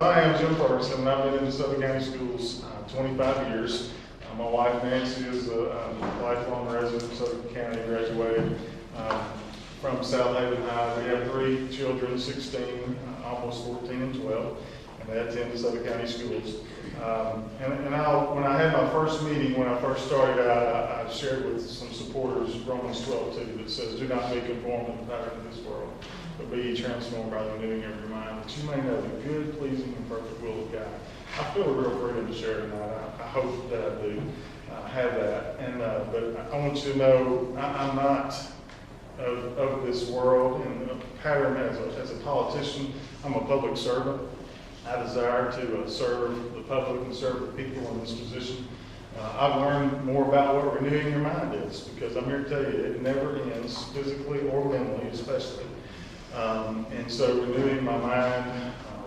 I am Jim Ferguson, and I've been in the Southern County Schools 25 years. My wife Nancy is a lifelong resident of Southern County, graduated from South Haven High. We have 3 children, 16, almost 14 and 12, and they attend the Southern County Schools. When I had my first meeting, when I first started out, I shared with some supporters Romans 12:2 that says, "Do not be conformed to the pattern of this world, but be ye transformed by the renewing of your mind, that you may know the good, pleasing, and perfect will of God." I feel a real freedom to share tonight. I hope that I do have that. But I want you to know I'm not of this world, and the pattern as a politician. I'm a public servant. I desire to serve the public and serve the people in this position. I've learned more about what renewing your mind is, because I'm here to tell you it never ends, physically or mentally especially. And so renewing my mind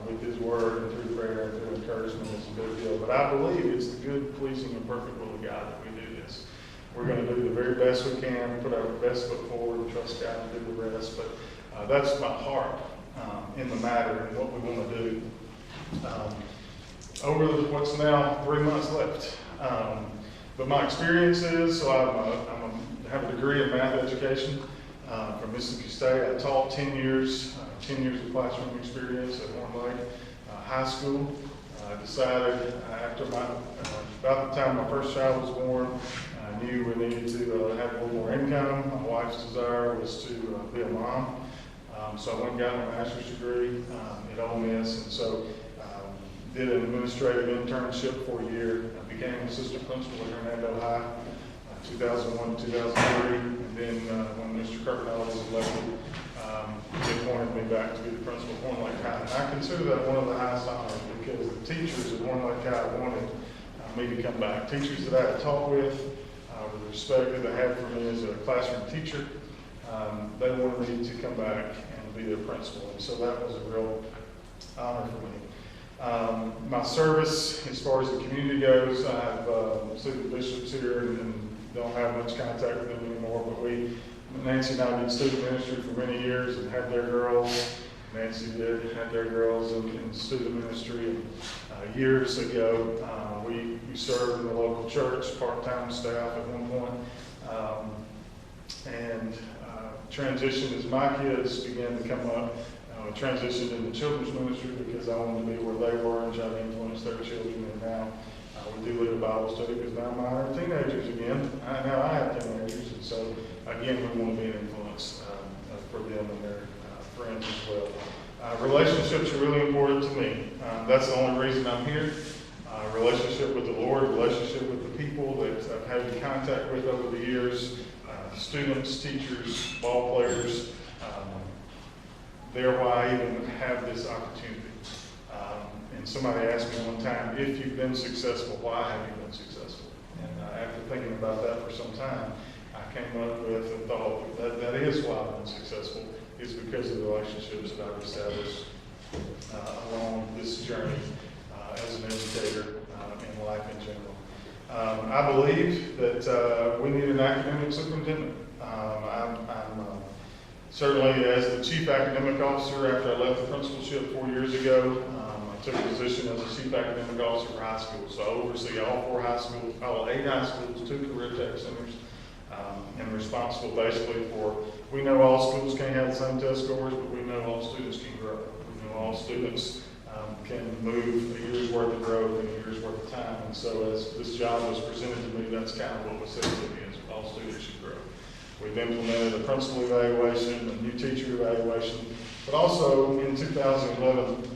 with His Word and through prayer and through encouragement is a big deal. But I believe it's the good, pleasing, and perfect will of God that we do this. We're going to do the very best we can, put our best foot forward, and trust God to do the rest. But that's my heart in the matter and what we want to do. Over what's now 3 months left. But my experience is, so I have a degree in math education from Mississippi State. I taught 10 years of classroom experience at Horn Lake High School. I decided after about the time my first child was born, I knew we needed to have a little more income. My wife's desire was to be a mom. So I went and got my master's degree at Ole Miss, and so did an administrative internship for a year. I became assistant principal at Hernando High, 2001 to 2003, and then when Mr. Kirknall was elected, he appointed me back to be the principal of Horn Lake High. And I consider that one of the highest honors, because the teachers at Horn Lake High wanted me to come back. Teachers that I had taught with the respect that they had for me as a classroom teacher, they wanted me to come back and be their principal, and so that was a real honor for me. My service, as far as the community goes, I have city bishops here and don't have much contact with them anymore, but Nancy and I did student ministry for many years and had their girls. Nancy had their girls in student ministry. And years ago, we served in the local church, part-time staff at one point, and transitioned as my kids began to come up. Transitioned into children's ministry because I wanted to be where they were and try to influence their children. And now we do lead a Bible study because now mine are teenagers again. Now I have teenagers, and so again we want to be an influence for them and their friends as well. Relationships are really important to me. That's the only reason I'm here. Relationship with the Lord, relationship with the people that I've had in contact with over the years, students, teachers, ball players. They're why I even have this opportunity. And somebody asked me one time, if you've been successful, why have you been successful? And after thinking about that for some time, I came up with a thought that is why I've been successful, is because of the relationships that I've established along this journey as an educator in life in general. I believe that we need an academic superintendent. Certainly, as the chief academic officer, after I left the principalship 4 years ago, I took a position as a chief academic officer for high schools. So I oversee all 8 high schools, 2 career tech centers, and responsible basically for, we know all schools can't have the same test scores, but we know all students can grow. We know all students can move a year's worth of growth in a year's worth of time. And so as this job was presented to me, that's kind of what was said to me, is all students should grow. We've implemented a principal evaluation, a new teacher evaluation, but also in 2011,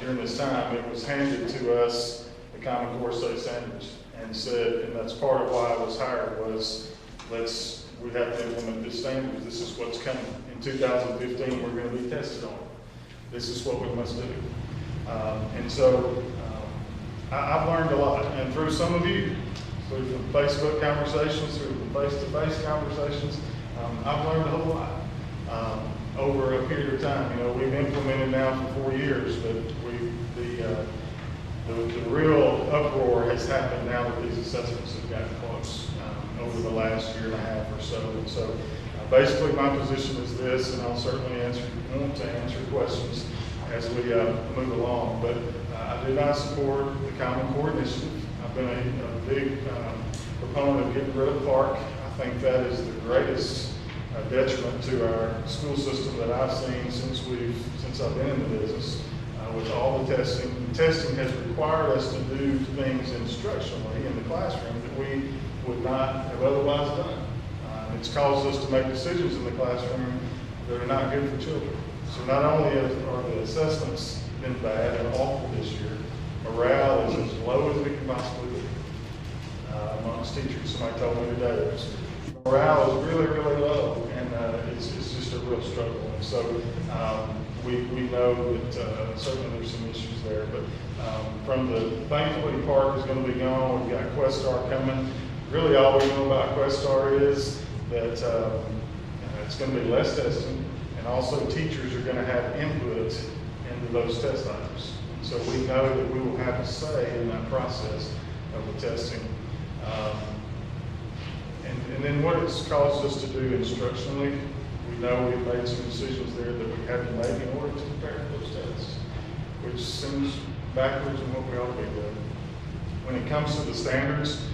during this time, it was handed to us the Common Core State Standards and said, and that's part of why I was hired, was we have to implement this standards. This is what's coming. In 2015, we're going to be tested on it. This is what we must do. And so I've learned a lot, and through some of you, through the Facebook conversations, through the face-to-face conversations, I've learned a whole lot over a period of time. You know, we've implemented now for 4 years, but the real uproar has happened now that these assessments have gotten close over the last year and a half or so. And so basically my position is this, and I'll certainly want to answer questions as we move along. But I do not support the Common Core initiative. I've been a big proponent of getting rid of Park. I think that is the greatest detriment to our school system that I've seen since I've been in the business. With all the testing. Testing has required us to do things instructionally in the classroom that we would not have otherwise done. It's caused us to make decisions in the classroom that are not good for children. So not only are the assessments been bad and awful this year, morale is as low as it can possibly be amongst teachers. Somebody told me today, morale is really, really low, and it's just a real struggle. And so we know that certainly there's some issues there, but thankfully Park is going to be gone. We've got Questar coming. Really all we know about Questar is that it's going to be less testing, and also teachers are going to have input into those test items. So we know that we will have a say in that process of the testing. And then what it's caused us to do instructionally, we know we've made some decisions there that we had to make in order to prepare for those tests, which seems backwards in what we ought to be doing. When it comes to the standards,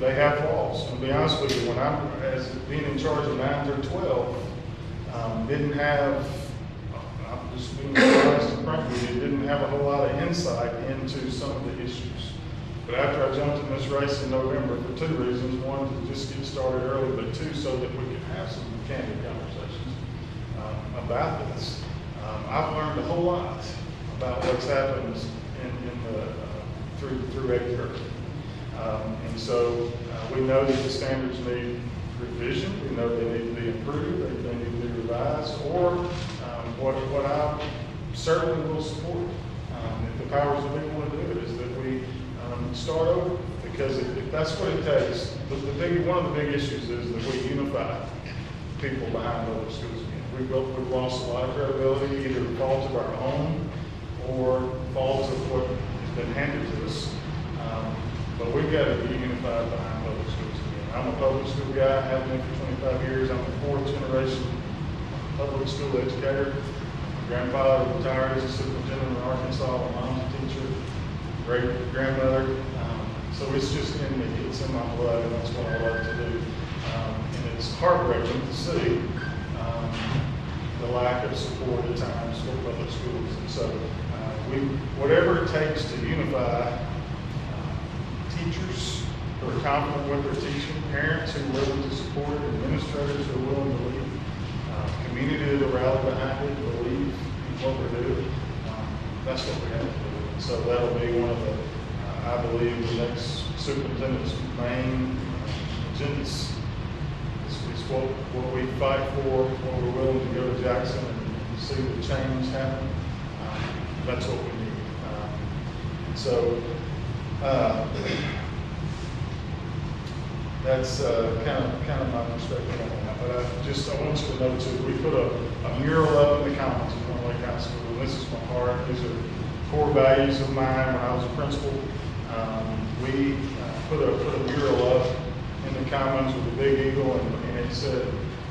they have flaws. And to be honest with you, when as being in charge of 9 through 12, didn't have, I'm just being honest and frank with you, didn't have a whole lot of insight into some of the issues. But after I jumped in this race in November for two reasons. One, to just get started early, but two, so that we could have some candid conversations about this. I've learned a whole lot about what's happened through Edinburgh. And so we know that the standards need revision. We know they need to be improved, they need to be revised, or what I certainly will support, if the powers that we want to do it, is that we start over. Because if that's what it takes, one of the big issues is that we unify people behind public schools again. We've lost a lot of credibility, either fault of our own or fault of what has been handed to us. But we've got to be unified behind public schools again. I'm a public school guy, have been for 25 years. I'm a fourth generation public school educator. My grandfather retired as a superintendent in Arkansas. My mom's a teacher, great grandmother. So it's just in me, it's in my blood, and that's what I love to do. And it's heartbreaking to see the lack of support at times for public schools. And so whatever it takes to unify teachers who are confident with their teaching, parents who are willing to support it, administrators who are willing to lead, community that rally behind it, believe in what we're doing, that's what we have to do. And so that'll be one of the, I believe, the next superintendent's main agendas is what we fight for, what we're willing to go to Jackson and see the change happen. That's what we need. So that's kind of my perspective on that. But I want you to know too, we put a mural up in the Commons at One Lake High School, and this is my heart. These are core values of mine when I was a principal. We put a mural up in the Commons with a big eagle, and it said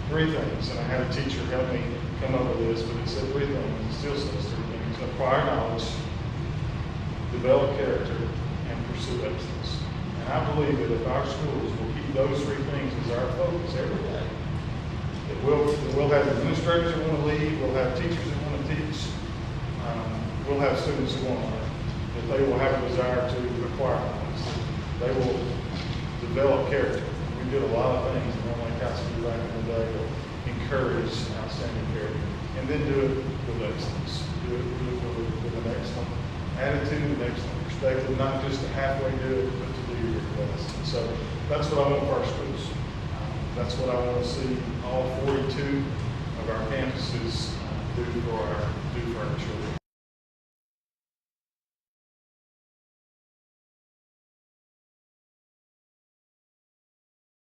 three things. And I had a teacher help me come up with this, but it said three things. It still says three things: acquire knowledge, develop character, and pursue excellence. And I believe that if our schools will keep those three things as our focus every day, that we'll have administrators who want to lead, we'll have teachers who want to teach, we'll have students who want to learn, that they will have a desire to acquire knowledge. They will develop character. We did a lot of things in One Lake High School back in the day to encourage outstanding character, and then do it with excellence. Do it with an excellent attitude, an excellent perspective, not just to halfway do it, but to do your best. And so that's what I want for our schools. That's what I want to see all 42 of our campuses do for our children.